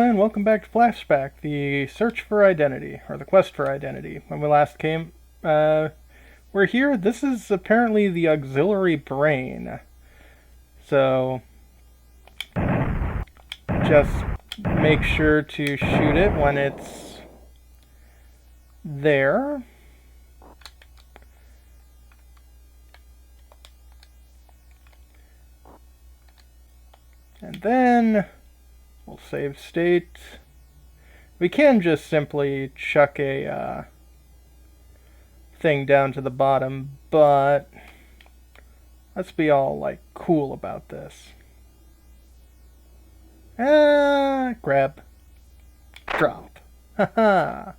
and welcome back to Flashback, the search for identity, or the quest for identity. When we last came, we're here. This is apparently the auxiliary brain. So, just make sure to shoot it when it's there. And then we'll save state. We can just simply chuck a thing down to the bottom, but let's be all like cool about this. Grab. Drop. Haha.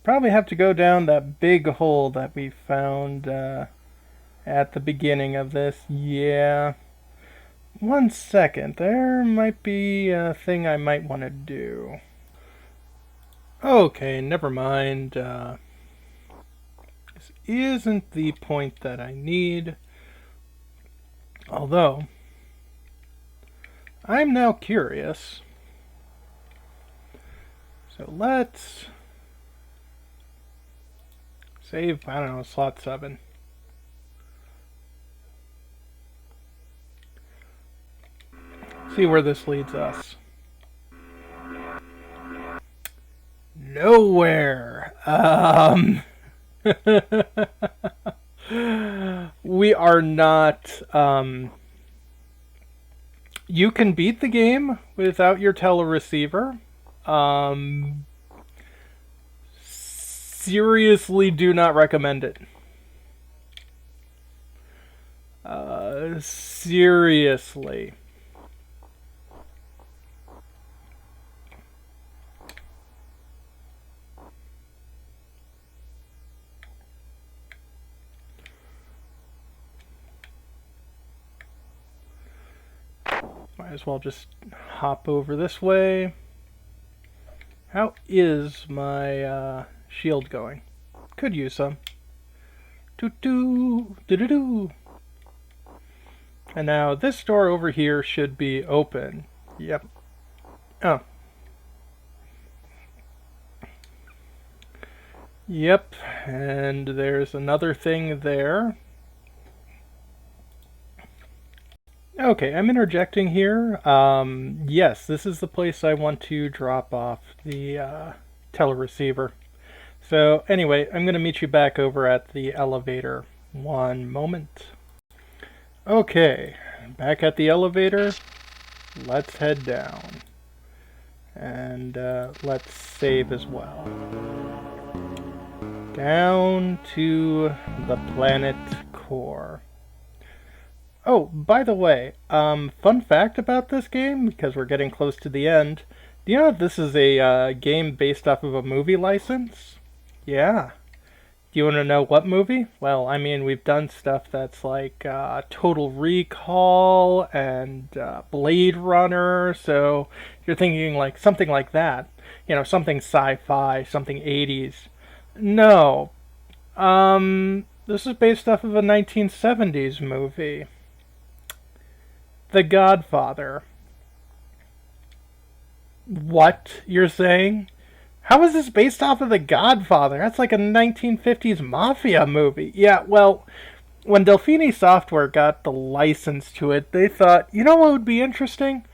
Probably have to go down that big hole that we found at the beginning of this. Yeah. 1 second. There might be a thing I might want to do. Okay, never mind. This isn't the point that I need. Although, I'm now curious. So let's save, I don't know, slot 7. See where this leads us. Nowhere. We are not, you can beat the game without your teleceiver. Seriously do not recommend it. Seriously. Might as well just hop over this way. How is my shield going? Could use some. Doo-doo, doo-doo-doo. And now this door over here should be open. Yep. Oh. Yep, and there's another thing there. Okay, I'm interjecting here. Yes, this is the place I want to drop off the teleceiver. So anyway, I'm going to meet you back over at the elevator. 1 moment. Okay, back at the elevator. Let's head down. And let's save as well. Down to the planet core. Oh, by the way, fun fact about this game, because we're getting close to the end. Do you know this is a game based off of a movie license? Yeah. Do you want to know what movie? Well, I mean, we've done stuff that's like Total Recall and Blade Runner, so you're thinking like something like that. You know, something sci-fi, something 80s. No. This is based off of a 1970s movie. The Godfather. What? You're saying? How is this based off of The Godfather? That's like a 1950s mafia movie. Yeah, well, when Delphini Software got the license to it, they thought, you know what would be interesting?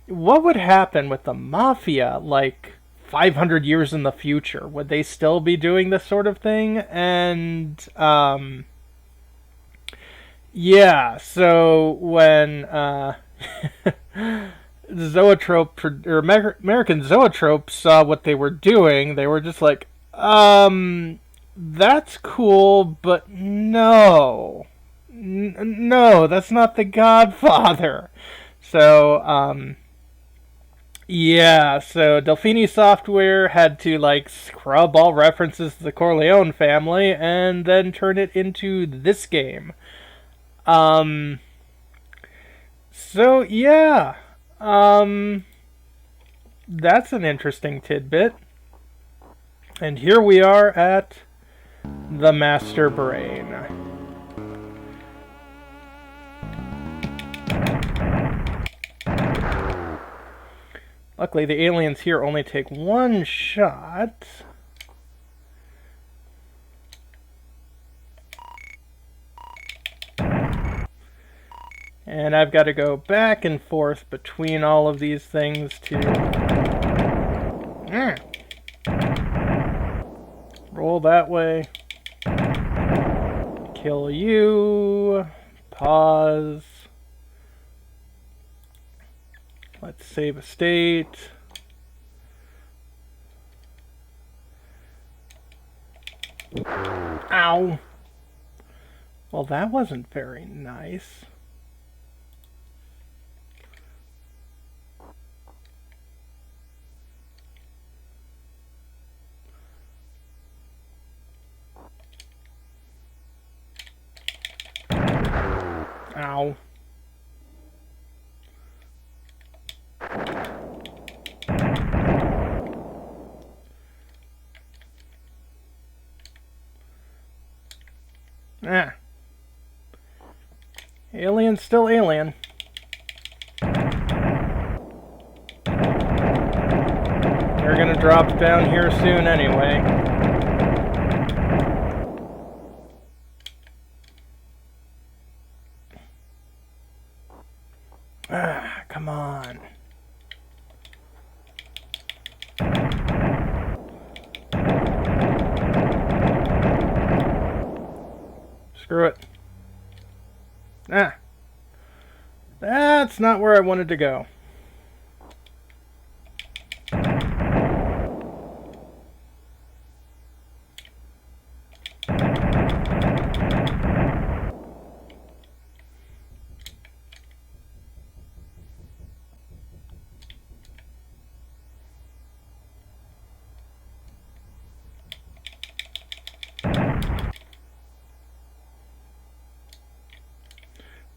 What would happen with the mafia, like, 500 years in the future? Would they still be doing this sort of thing? And, yeah, so when, Zoetrope, or American Zoetrope saw what they were doing, they were just like, that's cool, but no. No, that's not The Godfather. So, Yeah, so Delphini Software had to like scrub all references to the Corleone family and then turn it into this game. Um, so yeah, um, that's an interesting tidbit. And here we are at the Master Brain. Luckily, the aliens here only take one shot. And I've got to go back and forth between all of these things to roll that way, kill you, pause, let's save a state. Ow! Well, that wasn't very nice. Ow. Ah. Alien still alien. They're gonna drop down here soon anyway. Ah, come on. Screw it. Ah. That's not where I wanted to go.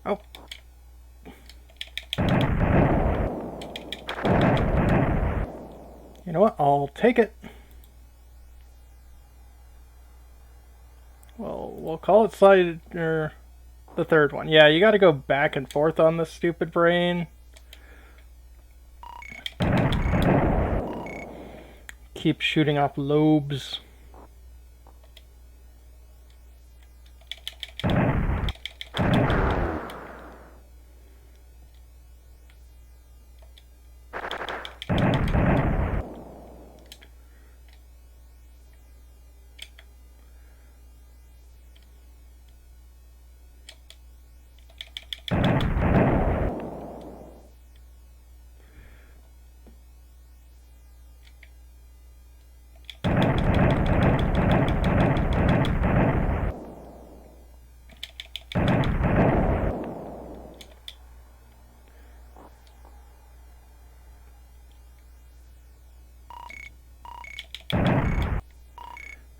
Oh. You know what? I'll take it. Well, we'll call it slide or the third one. Yeah, you got to go back and forth on this stupid brain. Keep shooting off lobes.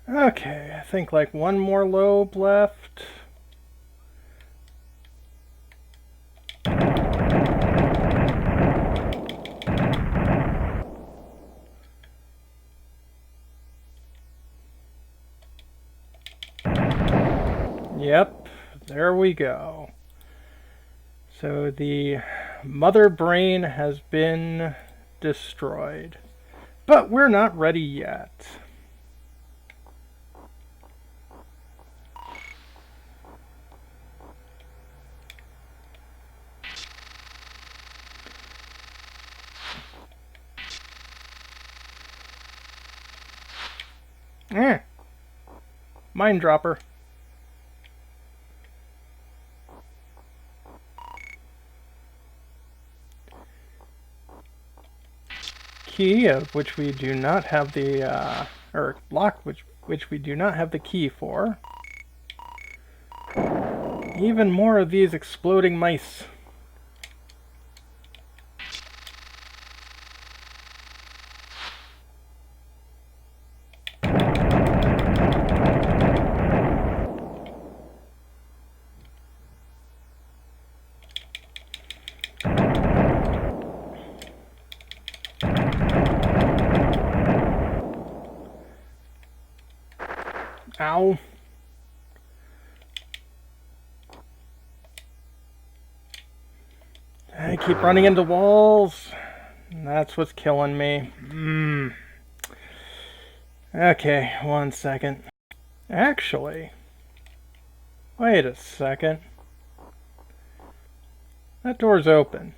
Okay, I think like one more lobe left. Yep, there we go. So the mother brain has been destroyed. But we're not ready yet. Mind dropper. Key, of which we do not have the, or lock, which we do not have the key for. Even more of these exploding mice. Ow. I keep running into walls. That's what's killing me. Okay, 1 second. Actually, wait a second. That door's open.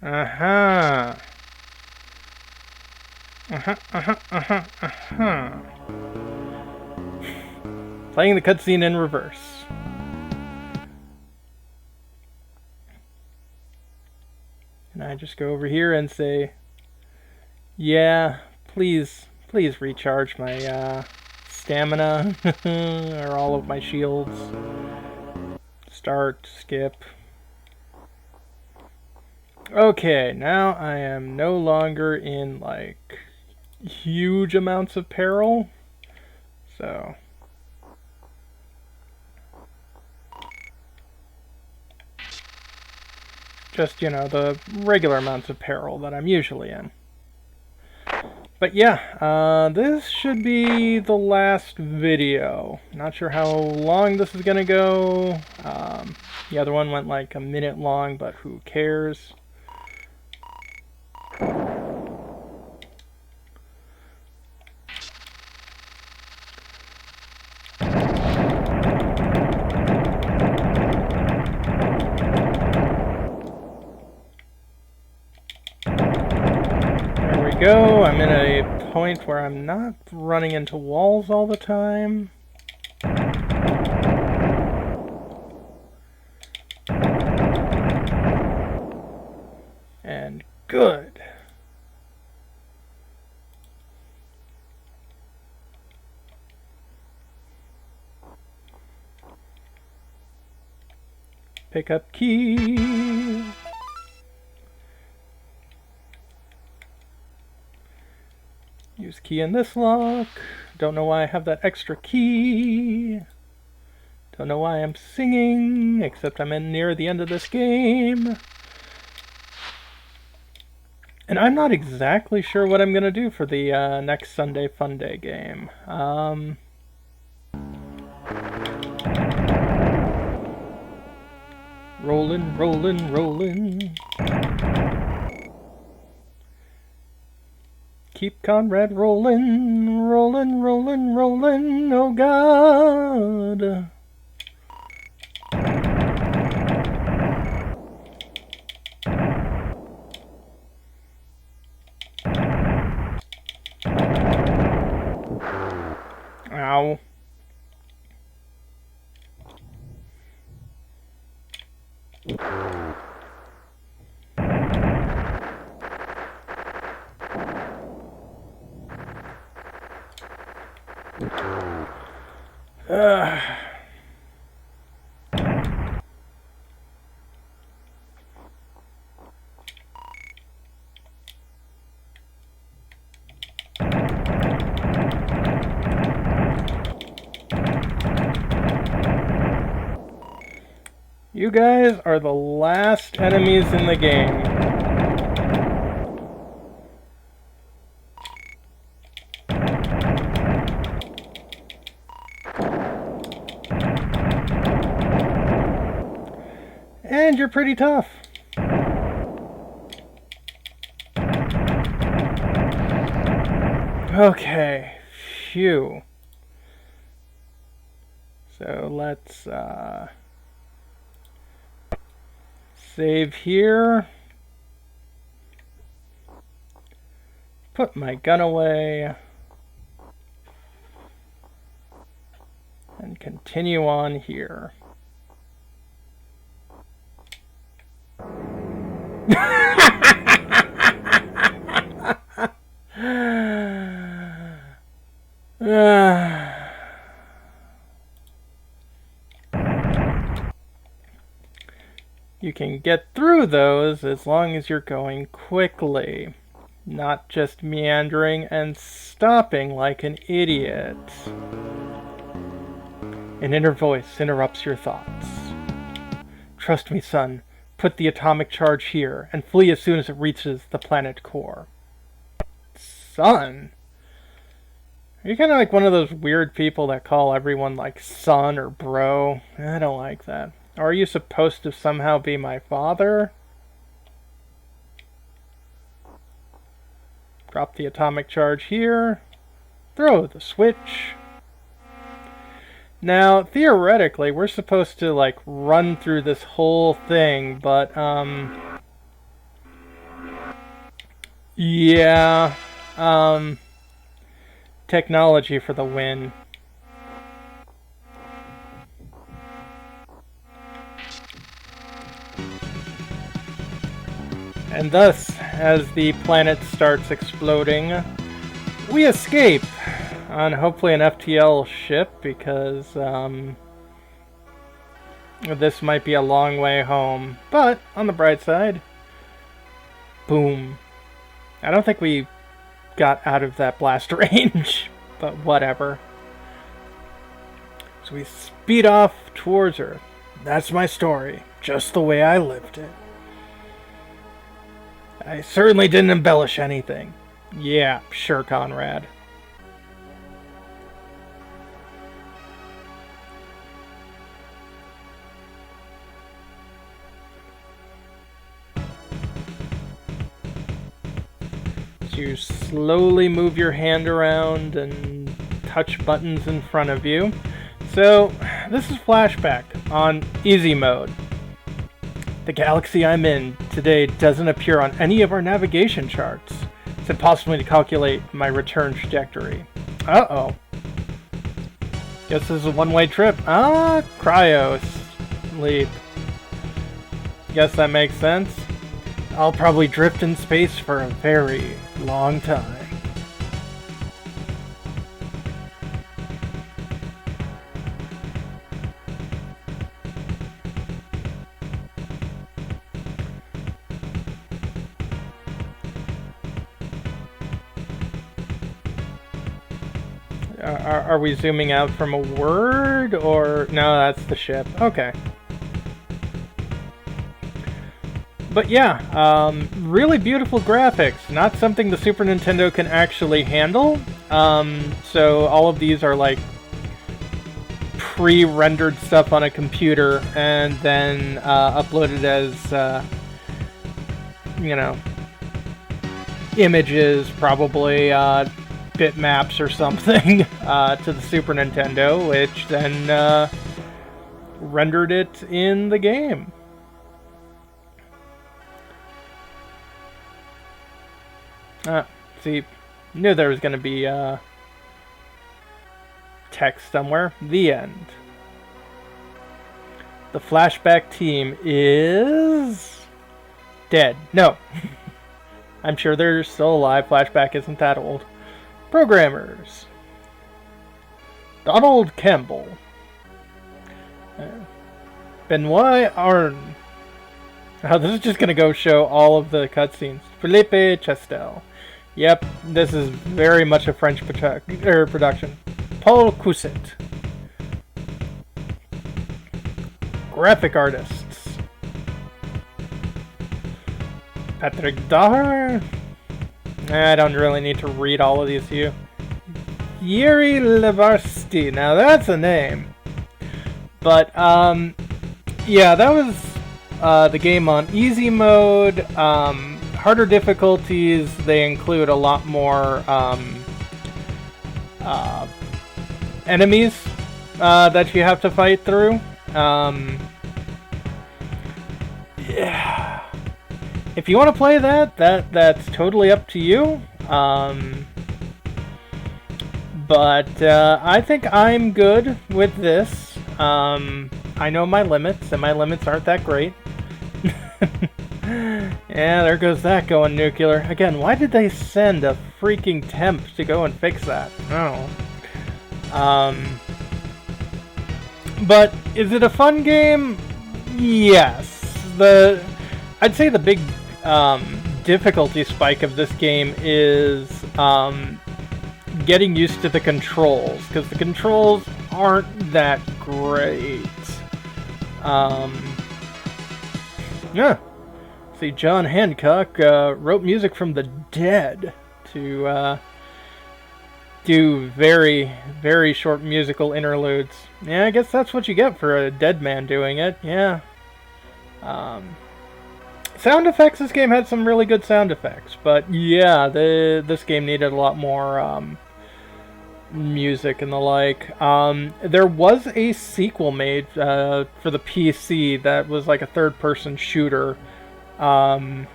Uh-huh. Playing the cutscene in reverse. And I just go over here and say, yeah, please recharge my stamina or all of my shields. Start, skip. Okay, now I am no longer in like huge amounts of peril. So just, you know, the regular amounts of peril that I'm usually in. But yeah, this should be the last video. Not sure how long this is gonna go. The other one went like a minute long, but who cares? There we go. I'm in a point where I'm not running into walls all the time. And good. Pick up key. Use key in this lock. Don't know why I have that extra key. Don't know why I'm singing, except I'm in near the end of this game. And I'm not exactly sure what I'm going to do for the next Sunday Fun Day game. Rollin', rollin', rollin'. Keep Conrad rollin', rollin', rollin', rollin', oh God. Ow. You guys are the last enemies in the game. And you're pretty tough. Okay, phew. So let's save here. Put my gun away. And continue on here. You can get through those as long as you're going quickly, not just meandering and stopping like an idiot. An inner voice interrupts your thoughts. Trust me, son. Put the atomic charge here and flee as soon as it reaches the planet core. Son? You're kind of like one of those weird people that call everyone like son or bro. I don't like that. Or are you supposed to somehow be my father? Drop the atomic charge here. Throw the switch. Now, theoretically, we're supposed to, like, run through this whole thing, but, yeah, technology for the win. And thus, as the planet starts exploding, we escape on hopefully an FTL ship, because this might be a long way home. But on the bright side, boom. I don't think we got out of that blast range, but whatever. So we speed off towards Earth. That's my story, just the way I lived it. I certainly didn't embellish anything. Yeah, sure, Conrad. You slowly move your hand around and touch buttons in front of you. So, this is Flashback on easy mode. The galaxy I'm in today doesn't appear on any of our navigation charts. It's impossible to calculate my return trajectory. Uh-oh. Guess this is a one-way trip. Ah, cryo sleep. Guess that makes sense. I'll probably drift in space for a very long time. Are we zooming out from a word, or... No, that's the ship. Okay. But yeah, really beautiful graphics. Not something the Super Nintendo can actually handle. So all of these are like pre-rendered stuff on a computer and then uploaded as, you know, images, probably bitmaps or something, to the Super Nintendo, which then rendered it in the game. See, knew there was going to be text somewhere. The end. The Flashback team is dead. No. I'm sure they're still alive. Flashback isn't that old. Programmers. Donald Campbell. Benoit Arn. Oh, this is just going to go show all of the cutscenes. Philippe Chastel. Yep, this is very much a French production. Paul Cousset. Graphic artists. Patrick Dahr. I don't really need to read all of these to you. Yuri Levarsky. Now that's a name. But, yeah, that was the game on easy mode. Harder difficulties, they include a lot more enemies that you have to fight through. Yeah. If you want to play that's totally up to you. But I think I'm good with this. I know my limits, and my limits aren't that great. Yeah, there goes that going nuclear. Again, why did they send a freaking temp to go and fix that? No. But is it a fun game? Yes. I'd say the big difficulty spike of this game is getting used to the controls, because the controls aren't that great. Yeah. See, John Hancock wrote music from the dead to do very, very short musical interludes. Yeah, I guess that's what you get for a dead man doing it. Yeah. Sound effects. This game had some really good sound effects, but yeah, this game needed a lot more music and the like. There was a sequel made for the PC that was like a third-person shooter. I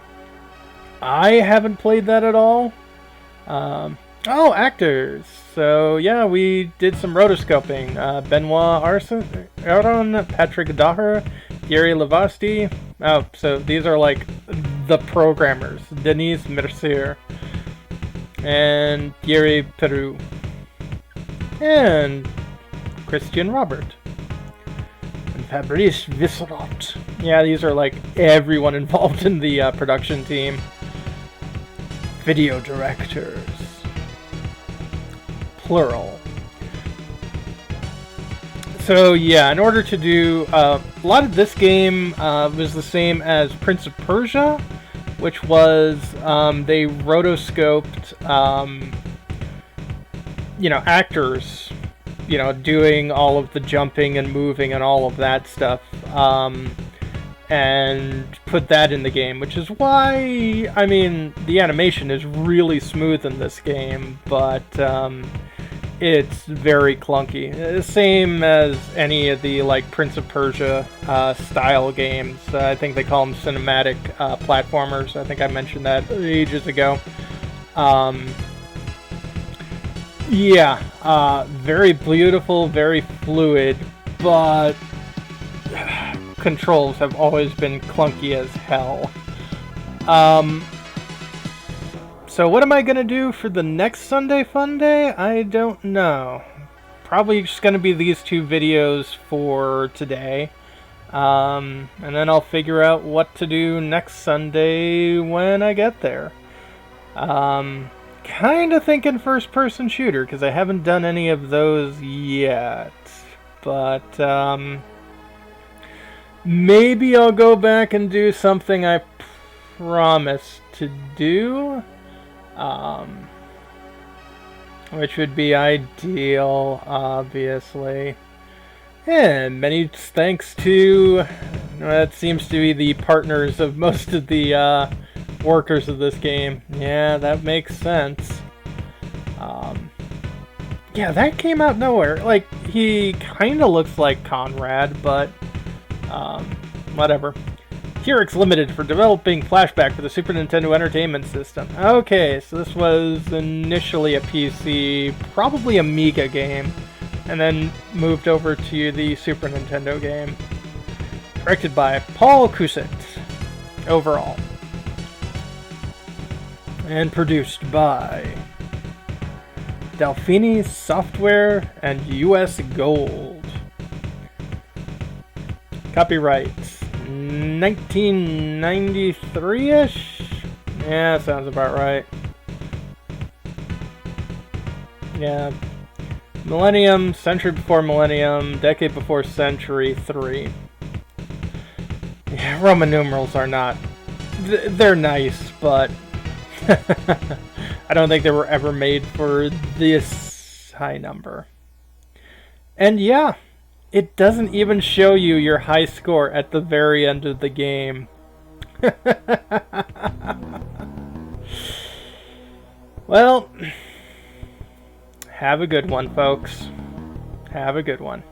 haven't played that at all. Oh, actors. So, yeah, we did some rotoscoping. Benoit Aron, Patrick Daher, Gary Lavasti. Oh, so these are like the programmers. Denise Mercier and Gary Peru and Christian Robert and Fabrice Visserot. Yeah, these are like everyone involved in the production team. Video directors. Plural. So yeah, in order to do a lot of this game was the same as Prince of Persia, which was they rotoscoped actors, doing all of the jumping and moving and all of that stuff, and put that in the game, which is why, I mean, the animation is really smooth in this game, but it's very clunky. Same as any of the like Prince of Persia style games. I think they call them cinematic platformers. I think I mentioned that ages ago. Very beautiful, very fluid, but controls have always been clunky as hell. So what am I going to do for the next Sunday Fun Day? I don't know. Probably just going to be these two videos for today. And then I'll figure out what to do next Sunday when I get there. Kind of thinking first-person shooter, because I haven't done any of those yet. But, maybe I'll go back and do something I promised to do. Which would be ideal, obviously. And many thanks to, that seems to be the partners of most of the workers of this game. Yeah, that makes sense. Yeah, that came out nowhere. Like, he kind of looks like Conrad, but whatever. Hurix Limited for developing Flashback for the Super Nintendo Entertainment System. Okay, so this was initially a PC, probably Amiga game, and then moved over to the Super Nintendo game. Directed by Paul Cuset, overall. And produced by Delphini Software and US Gold. Copyright 1993-ish? Yeah, sounds about right. Yeah. Millennium, Century Before Millennium, Decade Before Century 3. Yeah, Roman numerals are not... They're nice, but... I don't think they were ever made for this high number. And yeah, it doesn't even show you your high score at the very end of the game. Well, have a good one, folks. Have a good one.